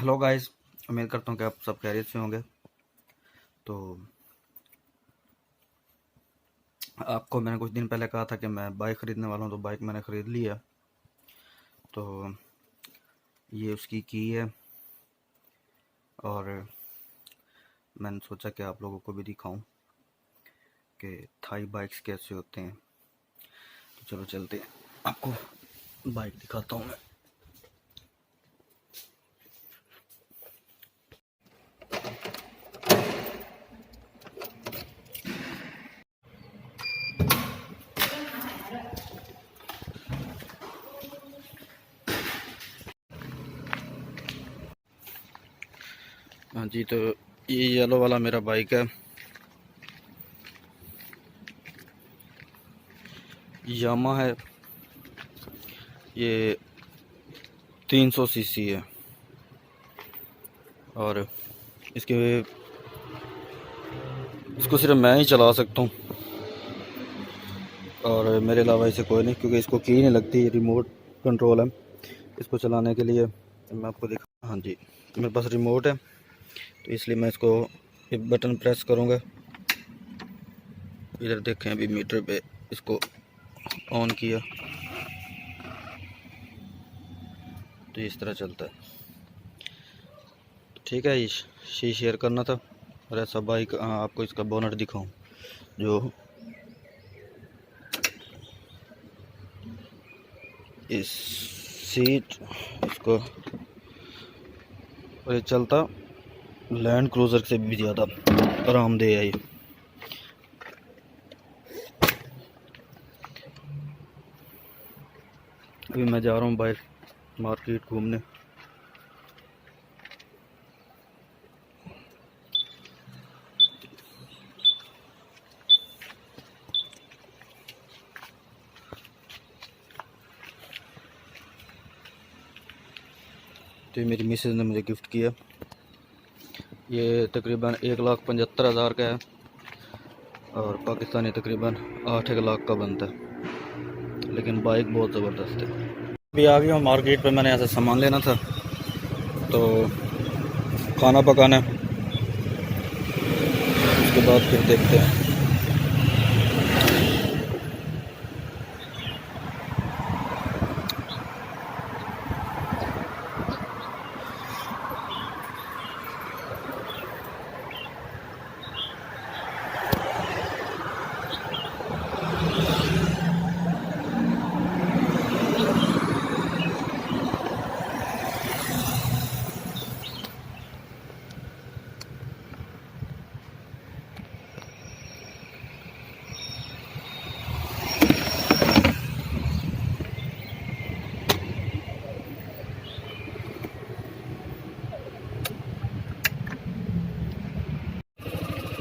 Hello guys, उम्मीद करता हूँ कि आप सब खैरियत से होंगे। तो आपको मैंने कुछ दिन पहले कहा था कि मैं बाइक ख़रीदने वाला हूँ, तो बाइक मैंने ख़रीद ली है। तो ये उसकी की है और मैंने सोचा कि आप लोगों को भी दिखाऊं कि थाई बाइक्स कैसे होते हैं। तो चलो चलते हैं, आपको बाइक दिखाता हूँ मैं। हाँ जी, तो ये येलो वाला मेरा बाइक है, यामा है। ये 300 सीसी है और इसको सिर्फ मैं ही चला सकता हूँ और मेरे अलावा इसे कोई नहीं, क्योंकि इसको की नहीं लगती, रिमोट कंट्रोल है इसको चलाने के लिए। मैं आपको दिखा, हाँ जी, मेरे पास रिमोट है, तो इसलिए मैं इसको एक बटन प्रेस करूँगा। इधर देखें, अभी मीटर पे इसको ऑन किया तो इस तरह चलता है। ठीक है, ये शेयर करना था। और ऐसा बाइक, आपको इसका बोनट दिखाऊं जो इस सीट इसको, और ये चलता लैंड क्रूज़र से भी ज़्यादा आरामदेह है ये। अभी मैं जा रहा हूँ बाहर मार्केट घूमने। तो ये मेरी मिसेज़ ने मुझे गिफ्ट किया। ये तकरीबन 1,75,000 का है और पाकिस्तानी तकरीबन 8 लाख का बनता है, लेकिन बाइक बहुत ज़बरदस्त है। अभी आ गया हूँ मार्केट पे, मैंने ऐसा सामान लेना था तो खाना पकाना है, उसके बाद फिर देखते हैं।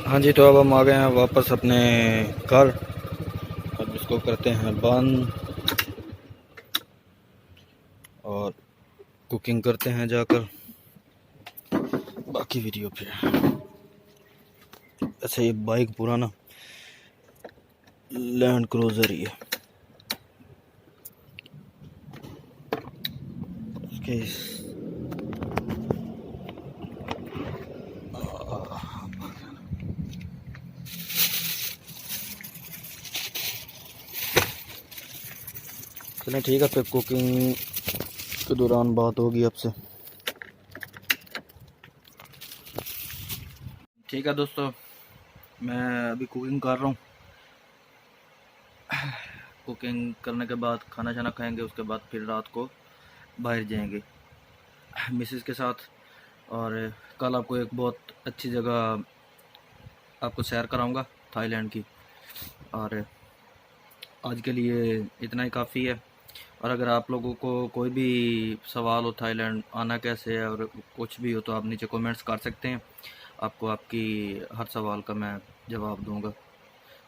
हाँ जी, तो अब हम आ गए हैं वापस अपने घर। अब इसको करते हैं बंद और कुकिंग करते हैं जाकर, बाकी वीडियो पे। अच्छा, ये बाइक पुराना लैंड क्रूज़र ही है। इसके चलें, ठीक है, फिर कुकिंग के दौरान बात होगी आपसे। ठीक है दोस्तों, मैं अभी कुकिंग कर रहा हूँ। कुकिंग करने के बाद खाना शाना खाएंगे, उसके बाद फिर रात को बाहर जाएंगे मिसेस के साथ। और कल आपको एक बहुत अच्छी जगह आपको सैर कराऊंगा थाईलैंड की। और आज के लिए इतना ही काफ़ी है। और अगर आप लोगों को कोई भी सवाल हो थाईलैंड आना कैसे है और कुछ भी हो, तो आप नीचे कमेंट्स कर सकते हैं। आपको आपकी हर सवाल का मैं जवाब दूंगा।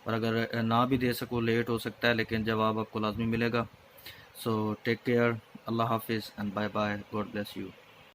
और अगर ना भी दे सकूँ, लेट हो सकता है, लेकिन जवाब आपको लाजमी मिलेगा। सो टेक केयर, अल्लाह हाफिज़ and bye bye, God bless you.